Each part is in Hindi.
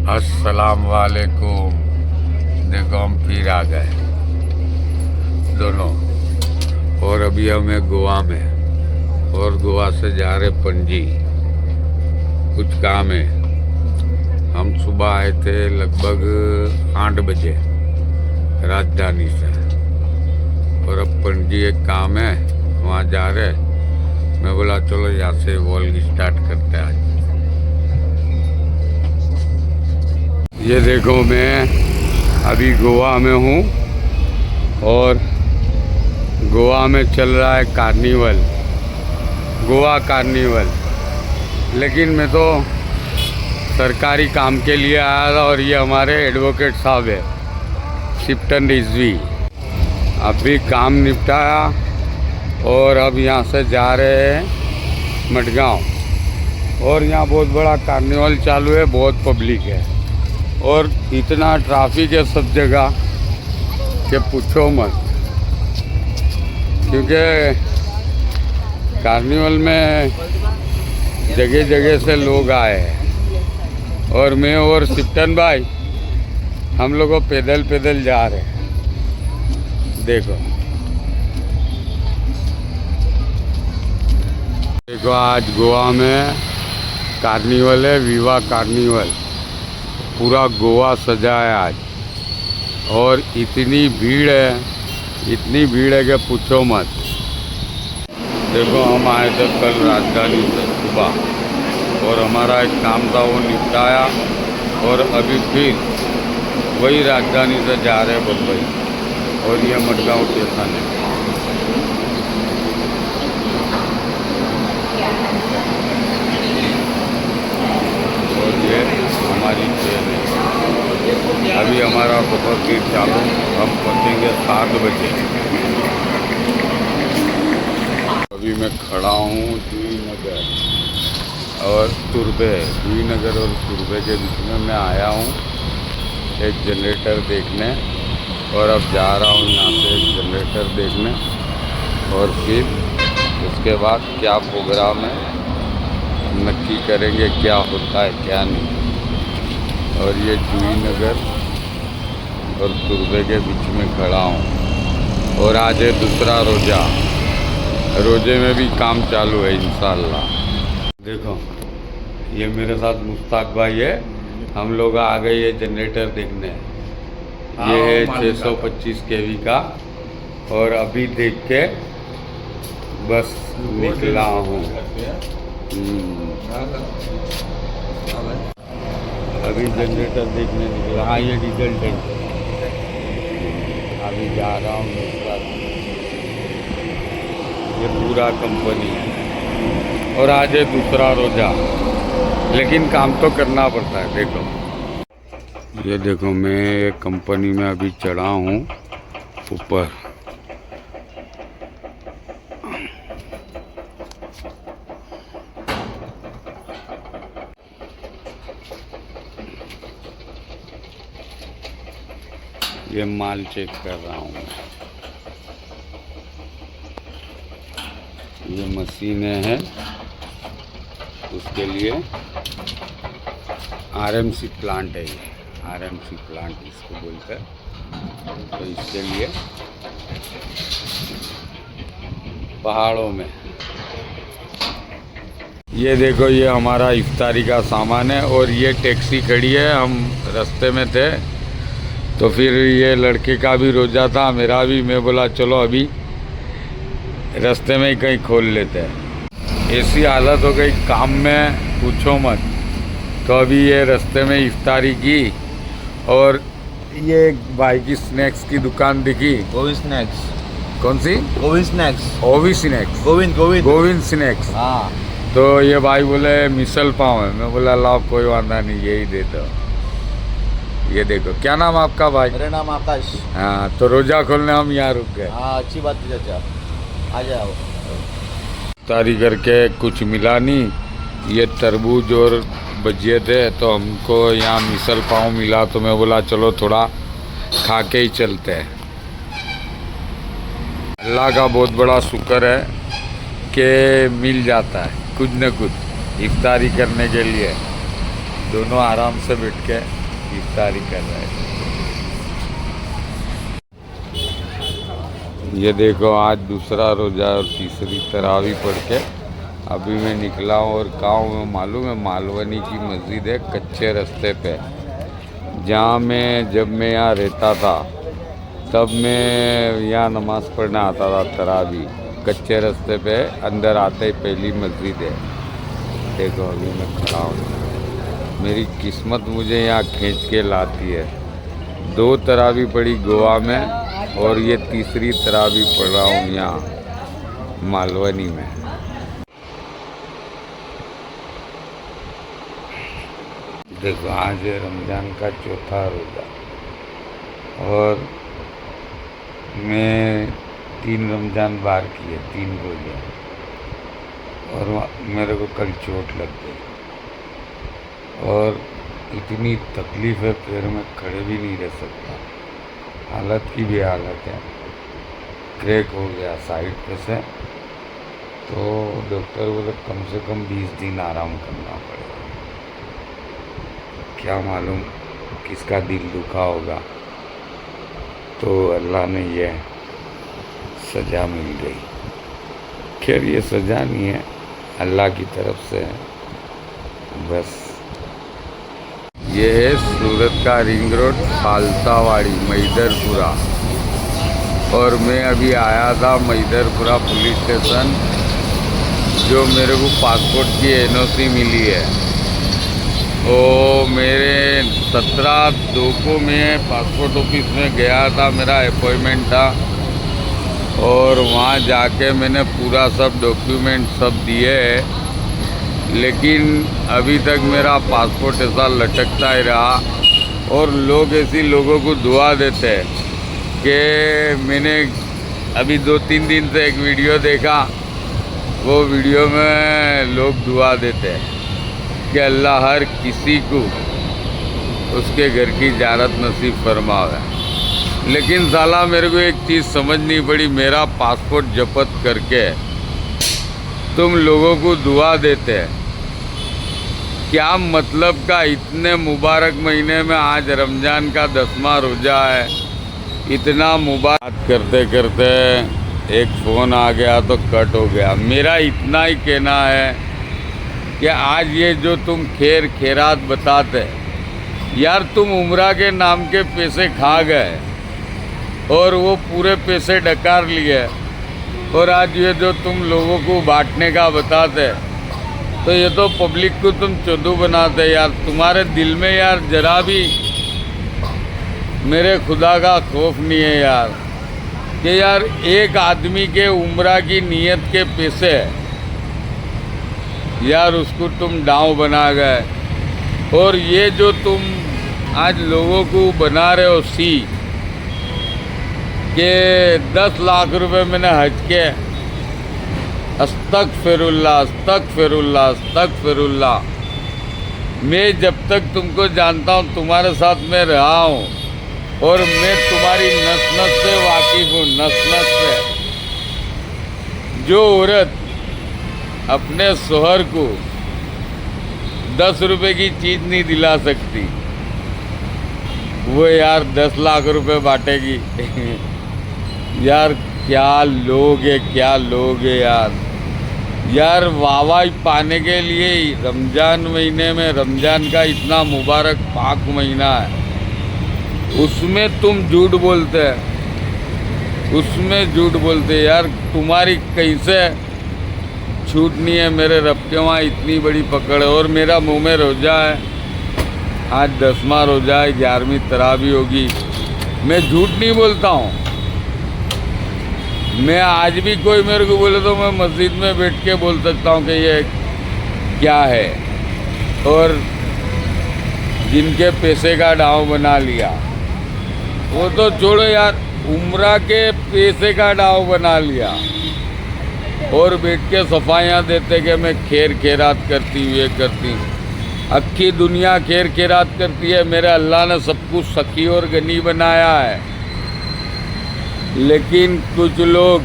अस्सलाम वालेकुम। देखो हम फिर आ गए दोनों, और अभी हमें गोवा में, और गोवा से जा रहे पणजी, कुछ काम है। हम सुबह आए थे लगभग 8 बजे राजधानी से, और अब पणजी एक काम है, वहाँ जा रहे। मैं बोला चलो यहाँ से वॉल्ग स्टार्ट करते हैं आज। ये देखो मैं अभी गोवा में हूँ, और गोवा में चल रहा है कार्निवल, गोवा कार्निवल। लेकिन मैं तो सरकारी काम के लिए आया था, और ये हमारे एडवोकेट साहब है शिप्टन रिजवी। अभी काम निपटाया और अब यहाँ से जा रहे हैं मडगांव, और यहाँ बहुत बड़ा कार्निवल चालू है, बहुत पब्लिक है, और इतना ट्रैफिक है सब जगह कि पूछो मत। क्योंकि कार्निवल में जगह जगह से लोग आए हैं, और मैं और शिप्टन भाई हम लोग पैदल पैदल जा रहे हैं। देखो देखो आज गोवा में कार्निवल है, विवा कार्निवल। पूरा गोवा सजा है आज, और इतनी भीड़ है कि पूछो मत। देखो हम आए थे कल राजधानी से सुबह, और हमारा एक काम था वो निपटाया, और अभी फिर वही राजधानी से जा रहे बम्बई, और ये मडगांव स्टेशन है। और ये हमारी ट्रेन है। अभी हमारा बहुत देर चालू, हम पहुँचेंगे 7 बजे। अभी मैं खड़ा हूँ द्वीनगर और तुर्बे, द्वीनगर और तुर्बे के बीच में मैं आया हूँ एक जनरेटर देखने, और अब जा रहा हूँ यहाँ से एक जनरेटर देखने, और फिर उसके बाद क्या प्रोग्राम है नक्की करेंगे, क्या होता है क्या नहीं। और ये द्वीनगर और तुर्बे के बीच में खड़ा हूँ, और आज है दूसरा रोज़ा, रोज़े में भी काम चालू है इंशाल्लाह। देखो ये मेरे साथ मुश्ताक भाई है, हम लोग आ गए ये जनरेटर देखने। ये है 625 kV का, और अभी देख के बस निकला हूँ। अभी जनरेटर देखने निकला। हाँ ये डीजल टैंक, अभी जा रहा हूँ दूसरा। ये पूरा कंपनी है, और आज है दूसरा रोज़ा, लेकिन काम तो करना पड़ता है। देखो ये देखो मैं कंपनी में अभी चढ़ा हूँ ऊपर। ये माल चेक कर रहा हूँ। ये मशीनें हैं, उसके लिए आरएमसी प्लांट है, ये आरएमसी प्लांट इसको बोलते हैं। तो इसके लिए पहाड़ों में। ये देखो ये हमारा इफ्तारी का सामान है, और ये टैक्सी खड़ी है। हम रास्ते में थे तो फिर ये लड़के का भी रोज़ा था, मेरा भी। मैं बोला चलो अभी रास्ते में ही कहीं खोल लेते हैं। ऐसी हालत हो गई काम में पूछो मत। तो अभी ये रास्ते में इफ्तारी की, और ये एक भाई की स्नैक्स की दुकान दिखी। गोविंद स्नैक्स। कौन सी? गोविंद स्नैक्स। ओवी स्नैक्स। गोविंद स्नैक्स। हाँ। तो ये भाई बोले मिसल पाव है। मैं बोला लाओ कोई वादा नहीं, यही दे दो। ये देखो, क्या नाम आपका भाई? मेरा नाम आकाश। हाँ, तो रोजा खोलने हम यहाँ रुक गए। हाँ अच्छी बात है चाचा, आ जाओ। इफ्तारी करके कुछ मिला नहीं। ये तरबूज और भजिए थे, तो हमको यहाँ मिसल पाव मिला, तो मैं बोला चलो थोड़ा खा के ही चलते हैं। अल्लाह का बहुत बड़ा शुक्र है कि मिल जाता है कुछ न कुछ इफ्तारी करने के लिए। दोनों आराम से बैठ के इफ्तारी कर रहे हैं। ये देखो आज दूसरा रोज़ा और तीसरी तरावी पढ़ के अभी मैं निकला हूँ और कहाँ हूँ मालूम है? मालवनी की मस्जिद है कच्चे रास्ते पे, जहाँ जब मैं यहाँ रहता था तब मैं यहाँ नमाज़ पढ़ने आता था तरावी। कच्चे रास्ते पे अंदर आते ही पहली मस्जिद है। देखो अभी मैं खड़ा हूँ, मेरी किस्मत मुझे यहाँ खींच के लाती है। 2 तरावी पढ़ी गोवा में और ये तीसरी तरावी पढ़ रहा हूँ यहाँ मालवनी में। देखो आज है रमज़ान का चौथा रोज़ा और मैं 3 रमज़ान बार किए, 3 रोज़े, और मेरे को कल चोट लग गई और इतनी तकलीफ़ है, पैर में खड़े भी नहीं रह सकता। हालत की भी हालत है, क्रैक हो गया साइड पे से। तो डॉक्टर बोले कम से कम 20 दिन आराम करना पड़ेगा। क्या मालूम किसका दिल दुखा होगा, तो अल्लाह ने ये सज़ा मिल गई। खैर ये सज़ा नहीं है, अल्लाह की तरफ से है बस। ये है सूरत का रिंग रोड खालसावाड़ी मैदरपुरा, और मैं अभी आया था मैदरपुरा पुलिस स्टेशन, जो मेरे को पासपोर्ट की एनओसी मिली है। ओ मेरे 17/2 को मैं पासपोर्ट ऑफिस में गया था, मेरा अपॉइंटमेंट था, और वहाँ जाके मैंने पूरा सब डॉक्यूमेंट सब दिए, लेकिन अभी तक मेरा पासपोर्ट ऐसा लटकता ही रहा। और लोग ऐसी लोगों को दुआ देते हैं कि मैंने अभी 2-3 दिन से एक वीडियो देखा, वो वीडियो में लोग दुआ देते हैं कि अल्लाह हर किसी को उसके घर की ज़ियारत नसीब फरमावे। लेकिन साला मेरे को एक चीज़ समझ नहीं पड़ी, मेरा पासपोर्ट जब्त करके तुम लोगों को दुआ देते हैं, क्या मतलब का? इतने मुबारक महीने में आज रमज़ान का 10वां रोज़ा है, इतना मुबारक करते करते एक फ़ोन आ गया तो कट हो गया। मेरा इतना ही कहना है कि आज ये जो तुम खैर खैरात बताते यार, तुम उम्रा के नाम के पैसे खा गए और वो पूरे पैसे डकार लिए, और आज ये जो तुम लोगों को बांटने का बताते, तो ये तो पब्लिक को तुम चोदू बनाते यार। तुम्हारे दिल में यार जरा भी मेरे खुदा का खौफ नहीं है यार, कि यार एक आदमी के उम्रा की नीयत के पैसे यार उसको तुम दांव बना गए। और ये जो तुम आज लोगों को बना रहे हो कि 10 लाख रुपए मैंने हज के, अस्तगफिरुल्लाह अस्तगफिरुल्लाह अस्तगफिरुल्लाह। मैं जब तक तुमको जानता हूँ, तुम्हारे साथ मैं रहा हूँ, और मैं तुम्हारी नस नस से वाकिफ़ हूँ, नस नस से। जो औरत अपने शोहर को 10 रुपए की चीज़ नहीं दिला सकती, वो यार 10 लाख रुपए बांटेगी। यार क्या लोग है, क्या लोग है यार। यार वाहवाही पाने के लिए रमज़ान महीने में, रमज़ान का इतना मुबारक पाक महीना है, उसमें तुम झूठ बोलते हैं, उसमें झूठ बोलते हैं। यार तुम्हारी कैसे छूट नहीं है, मेरे रब के वहाँ इतनी बड़ी पकड़ है। और मेरा मुँह में रोज़ा है, आज 10वां रोज़ा है, 11वीं तरावी होगी। मैं झूठ नहीं बोलता हूँ। मैं आज भी कोई मेरे को बोले तो मैं मस्जिद में बैठ के बोल सकता हूँ कि ये क्या है। और जिनके पैसे का दांव बना लिया, वो तो छोड़ो यार, उम्रा के पैसे का दांव बना लिया और बैठ के सफाइयाँ देते कि मैं खैर खैरात करती हूँ, ये करती हूँ। अक्की दुनिया खैर खैरात करती है। मेरे अल्लाह ने सब कुछ सखी और गनी बनाया है, लेकिन कुछ लोग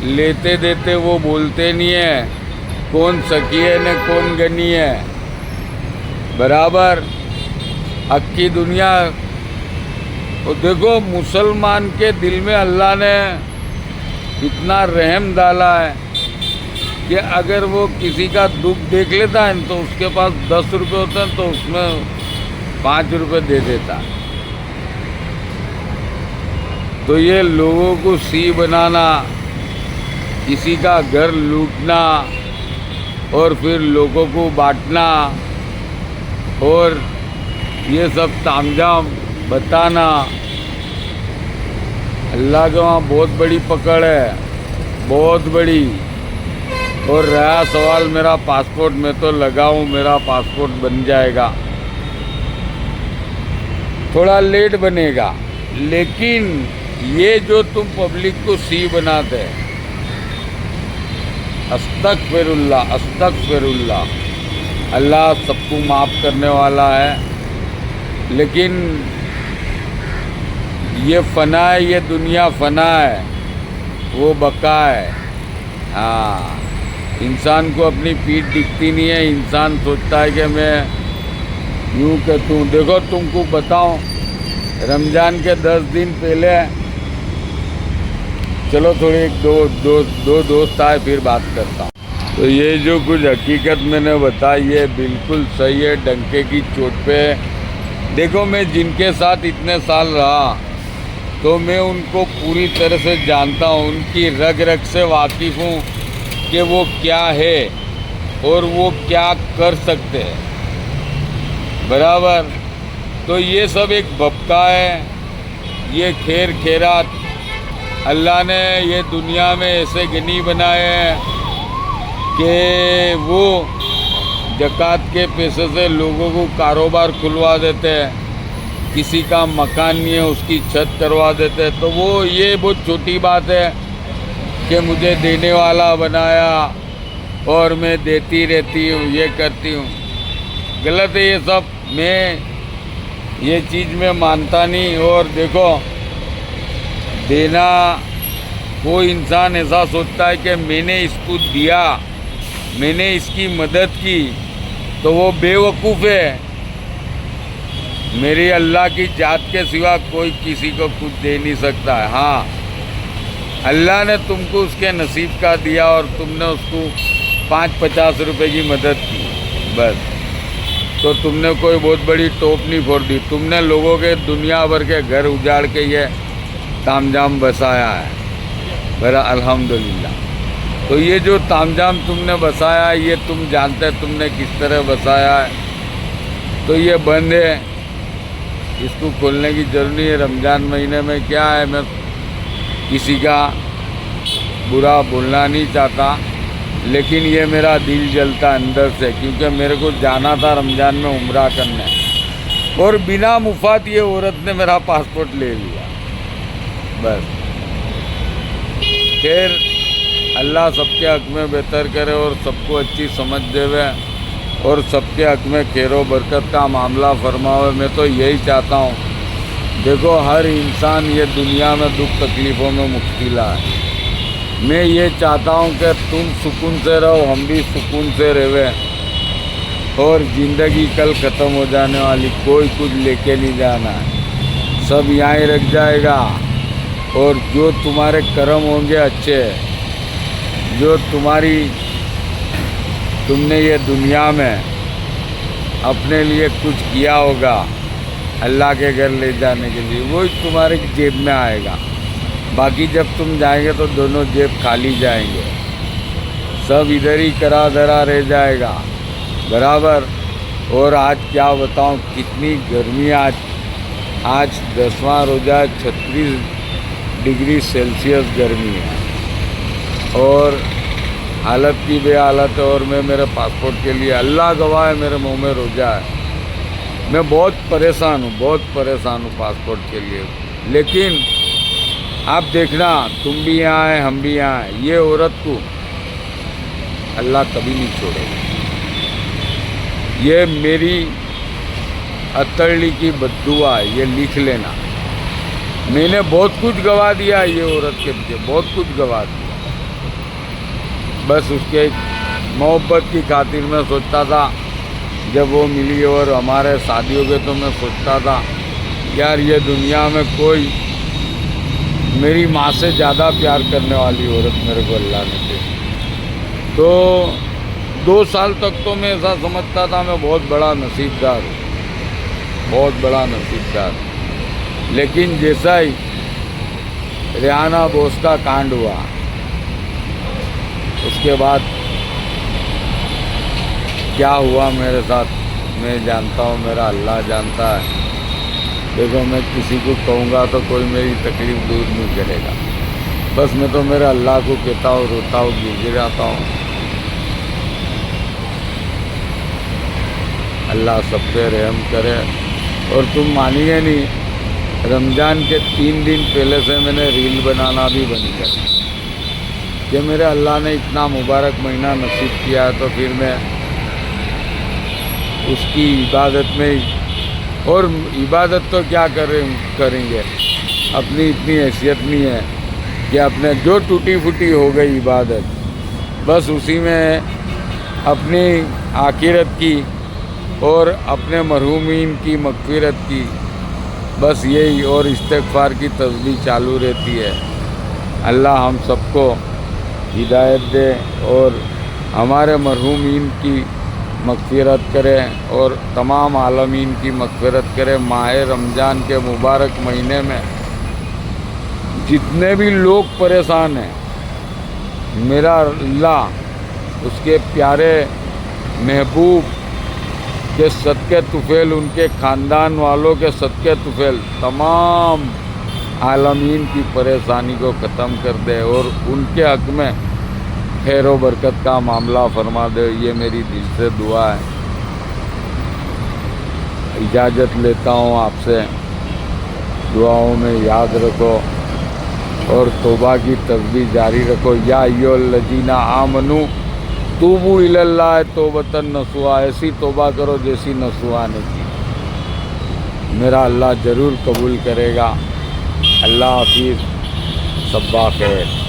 लेते देते वो बोलते नहीं है कौन सखी है न कौन गनी है। बराबर हक की दुनिया। और देखो मुसलमान के दिल में अल्लाह ने इतना रहम डाला है कि अगर वो किसी का दुख देख लेता है तो उसके पास 10 रुपये होते हैं तो उसमें 5 रुपये दे देता है। तो ये लोगों को सी बनाना, किसी का घर लूटना और फिर लोगों को बांटना और ये सब तामझाम बताना, अल्लाह के वहाँ बहुत बड़ी पकड़ है, बहुत बड़ी। और रहा सवाल मेरा पासपोर्ट, मैं तो लगाऊं मेरा पासपोर्ट बन जाएगा, थोड़ा लेट बनेगा, लेकिन ये जो तुम पब्लिक को सी बनाते हैं, अस्तगफिरुल्लाह अस्तगफिरुल्लाह। अल्लाह सबको माफ़ करने वाला है, लेकिन ये फना है, ये दुनिया फना है, वो बका है। हाँ, इंसान को अपनी पीठ दिखती नहीं है, इंसान सोचता है कि मैं यूँ कहता हूँ। देखो तुमको बताऊँ, रमज़ान के 10 दिन पहले, चलो थोड़ी दो दोस्त आए फिर बात करता हूँ। तो ये जो कुछ हकीकत मैंने बताई ये बिल्कुल सही है, डंके की चोट पे। देखो मैं जिनके साथ इतने साल रहा तो मैं उनको पूरी तरह से जानता हूँ, उनकी रग रग से वाकिफ़ हूँ कि वो क्या है और वो क्या कर सकते हैं, बराबर। तो ये सब एक भपका है, ये खेर खेरात। अल्लाह ने ये दुनिया में ऐसे गनी बनाए हैं कि वो ज़कात के पैसे से लोगों को कारोबार खुलवा देते हैं, किसी का मकान नहीं है उसकी छत करवा देते हैं। तो वो ये बहुत छोटी बात है कि मुझे देने वाला बनाया और मैं देती रहती हूँ, ये करती हूँ। गलत है ये सब, मैं ये चीज़ में मानता नहीं। और देखो देना, कोई इंसान ऐसा सोचता है कि मैंने इसको दिया, मैंने इसकी मदद की, तो वो बेवकूफ़ है। मेरी अल्लाह की जात के सिवा कोई किसी को कुछ दे नहीं सकता है। हाँ, अल्लाह ने तुमको उसके नसीब का दिया और तुमने उसको 5-50 रुपए की मदद की, बस, तो तुमने कोई बहुत बड़ी टोप नहीं फोड़ दी। तुमने लोगों के दुनिया भर के घर उजाड़ के ये तामझाम बसाया है, बरा अल्हम्दुलिल्लाह। तो ये जो तामझाम तुमने बसाया है ये तुम जानते तुमने किस तरह बसाया है। तो ये बंद है, इसको खोलने की जरूरत नहीं है। रमज़ान महीने में क्या है, मैं किसी का बुरा बोलना नहीं चाहता, लेकिन ये मेरा दिल जलता अंदर से, क्योंकि मेरे को जाना था रमज़ान में उम्रा करने और बिना मुफात ये औरत ने मेरा पासपोर्ट ले लिया, बस। खैर अल्लाह सबके हक़ में बेहतर करे और सबको अच्छी समझ देवे और सबके हक़ में खैरो बरकत का मामला फरमावे। मैं तो यही चाहता हूँ। देखो हर इंसान ये दुनिया में दुख तकलीफ़ों में मुश्किला है। मैं ये चाहता हूँ कि तुम सुकून से रहो, हम भी सुकून से रहे, और ज़िंदगी कल ख़त्म हो जाने वाली, कोई कुछ लेके नहीं जाना है, सब यहाँ ही रख जाएगा। और जो तुम्हारे कर्म होंगे अच्छे, जो तुमने ये दुनिया में अपने लिए कुछ किया होगा अल्लाह के घर ले जाने के लिए, वो तुम्हारे जेब में आएगा। बाकी जब तुम जाएंगे तो दोनों जेब खाली जाएंगे, सब इधर ही करा धरा रह जाएगा, बराबर। और आज क्या बताऊं कितनी गर्मी, आज 10वां रोज़ा 36 डिग्री सेल्सियस गर्मी है और हालत की बेहालत है। और मैं मेरे पासपोर्ट के लिए, अल्लाह गवाह है, मेरे मुंह में रोजा है, मैं बहुत परेशान हूँ पासपोर्ट के लिए। लेकिन आप देखना, तुम भी यहाँ हैं, हम भी यहाँ हैं, ये औरत को अल्लाह कभी नहीं छोड़ेगा। ये मेरी अतरली की बद्दुआ है, ये लिख लेना। मैंने बहुत कुछ गवा दिया ये औरत के पीछे, बहुत कुछ गवा दिया। बस उसके मोहब्बत की खातिर मैं सोचता था जब वो मिली और हमारे शादी हो गए तो मैं सोचता था यार ये दुनिया में कोई मेरी माँ से ज़्यादा प्यार करने वाली औरत मेरे को अल्लाह ने दी। तो 2 साल तक तो मैं ऐसा समझता था मैं बहुत बड़ा नसीबदार हूँ, बहुत बड़ा नसीबदार। लेकिन जैसा ही रियाना बोस का कांड हुआ उसके बाद क्या हुआ मेरे साथ मैं जानता हूँ, मेरा अल्लाह जानता है। देखो मैं किसी को कहूँगा तो कोई मेरी तकलीफ़ दूर नहीं करेगा, बस मैं तो मेरे अल्लाह को कहता हूँ, रोता हूँ, गिड़गिड़ाता हूँ। अल्लाह सब पे रहम करे। और तुम मानिए नहीं, रमज़ान के 3 दिन पहले से मैंने रील बनाना भी बंद कर दिया कि मेरे अल्लाह ने इतना मुबारक महीना नसीब किया है तो फिर मैं उसकी इबादत में, और इबादत तो क्या करेंगे, अपनी इतनी हैसियत नहीं है कि अपने जो टूटी फूटी हो गई इबादत बस उसी में अपनी आखिरत की और अपने मरहूमीन की मग़फ़िरत की, बस यही और इस्तिग़फ़ार की तस्बीह चालू रहती है। अल्लाह हम सबको हिदायत दे और हमारे मरहूमीन की मग़फ़िरत करे और तमाम आलमीन की मग़फ़िरत करे। माह रमज़ान के मुबारक महीने में जितने भी लोग परेशान हैं, मेरा अल्लाह उसके प्यारे महबूब के सदक़े तुफ़ैल, उनके ख़ानदान वालों के सदक़े तुफ़ैल तमाम आलमीन की परेशानी को ख़त्म कर दे और उनके हक़ में खैर व बरकत का मामला फरमा दे। ये मेरी दिल से दुआ है। इजाज़त लेता हूँ आपसे, दुआओं में याद रखो और तौबा की तस्बीह जारी रखो। या अय्युहल्लज़ीना आमनू तूबू इलल्लाह तौबतन नसूहा, ऐसी तौबा करो जैसी नसूहा ने की। मेरा अल्लाह ज़रूर कबूल करेगा। अल्लाह हाफ़िज़, सब्बा खैर।